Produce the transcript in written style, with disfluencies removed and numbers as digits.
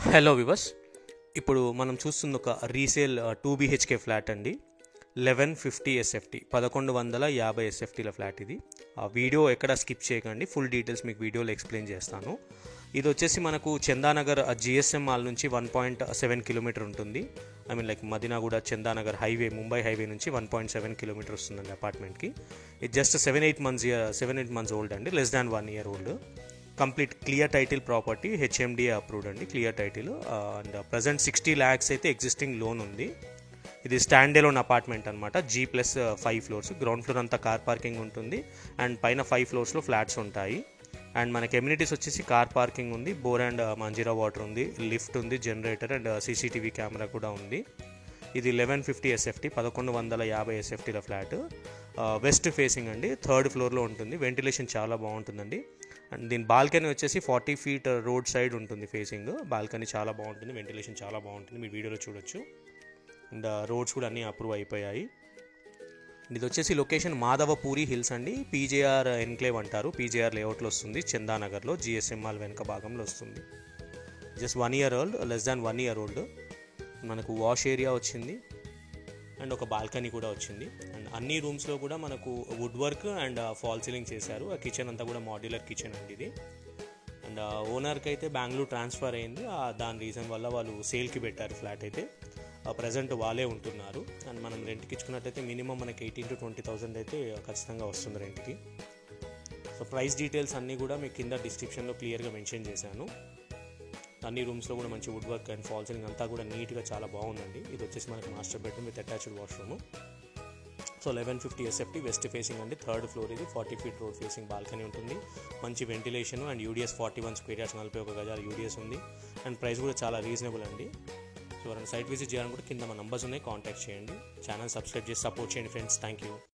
Hello viewers, ఇప్పుడు మనం చూస్తున్న ఒక రీసేల్ 2 BHK ఫ్లాట్ అండి. 1150 SFT 1150 SFTల ఫ్లాట్ ఇది. ఆ వీడియో ఎక్కడ స్కిప్ చేయకండి, ఫుల్ డీటెయిల్స్ మీకు వీడియోలో ఎక్స్ప్లెయిన్ చేస్తాను. ఇది వచ్చేసి మనకు చందానగర్ GSM మాల్ నుంచి 1.7 కిలోమీటర్ ఉంటుంది. Like Madinaguda Chandanagar highway, Mumbai highway నుంచి 1.7 కిలోమీటర్ వస్తుందండి అపార్ట్మెంట్కి. ఇది జస్ట్ 7-8 months ఓల్డ్ అండి, less than 1 year old. Complete clear title property, HMDA approved అండి, clear title. And present 60 lakhs అయితే ఎగ్జిస్టింగ్ లోన్ ఉంది. ఇది స్టాండ్ ఎలోన్ అపార్ట్మెంట్ అనమాట. G+5 floors, గ్రౌండ్ ఫ్లోర్ అంతా కార్ పార్కింగ్ ఉంటుంది అండ్ పైన 5 floors ఫ్లాట్స్ ఉంటాయి. అండ్ మనకి ఎమ్యూనిటీస్ వచ్చేసి కార్ పార్కింగ్ ఉంది, బోర్ అండ్ మంజీరా వాటర్ ఉంది, లిఫ్ట్ ఉంది, జనరేటర్ అండ్ CCTV కెమెరా కూడా ఉంది. ఇది 1150 SFT 1150 SFTల ఫ్లాట్. వెస్ట్ ఫేసింగ్ అండి, 3rd floorలో ఉంటుంది. వెంటిలేషన్ చాలా బాగుంటుందండి. అండ్ దీని బాల్కనీ వచ్చేసి 40 feet రోడ్ సైడ్ ఉంటుంది ఫేసింగ్. బాల్కనీ చాలా బాగుంటుంది, వెంటిలేషన్ చాలా బాగుంటుంది, మీరు వీడియోలో చూడొచ్చు. అండ్ రోడ్స్ కూడా అన్నీ అప్రూవ్ అయిపోయాయి. ఇది వచ్చేసి లొకేషన్ మాధవపూరి హిల్స్ అండి, PJR ఎన్క్లేవ్ అంటారు. PJR లేఅవుట్లో వస్తుంది, చందానగర్లో GSM మాల్ వెనక భాగంలో వస్తుంది. Just 1 year old, less than 1 year old. మనకు వాష్ ఏరియా వచ్చింది అండ్ ఒక బాల్కనీ కూడా వచ్చింది. అండ్ అన్ని రూమ్స్లో కూడా మనకు wood work and fall ceiling చేశారు. ఆ కిచెన్ అంతా కూడా మాడ్యులర్ కిచెన్ అండి ఇది. అండ్ ఓనర్కి అయితే బెంగళూరు ట్రాన్స్ఫర్ అయింది, దాని రీజన్ వల్ల వాళ్ళు సేల్కి పెట్టారు ఫ్లాట్ అయితే. ప్రజెంట్ వాళ్ళే ఉంటున్నారు. అండ్ మనం రెంట్కి ఇచ్చుకున్నట్టయితే మినిమం మనకి 18,000 to 20,000 అయితే ఖచ్చితంగా వస్తుంది రెంట్కి. సో ప్రైస్ డీటెయిల్స్ అన్నీ కూడా మీకు కింద డిస్క్రిప్షన్లో క్లియర్గా మెన్షన్ చేశాను. అన్ని రూమ్స్లో కూడా మంచి wood work and fall ceiling అంతా కూడా నీట్గా చాలా బాగుందండి. ఇది వచ్చేసి మనకి master bedroom with attached washroom. So 1150 SFT west facing అండి, 3rd floor. ఇది 40 feet రోడ్ ఫేసింగ్, బాల్కనీ ఉంటుంది, మంచి ventilation and UDS 41 square yards 41 గజాల UDS ఉంది. అండ్ ప్రైస్ కూడా చాలా రీజనబుల్ అండి. సో ఎవరైనా సైట్ విజిట్ చేయాలని కూడా కింద మా నంబర్స్ ఉన్నాయి, కాంటాక్ట్ చేయండి. ఛానల్ సబ్స్క్రైబ్ చేసి సపోర్ట్ చేయండి ఫ్రెండ్స్. Thank you.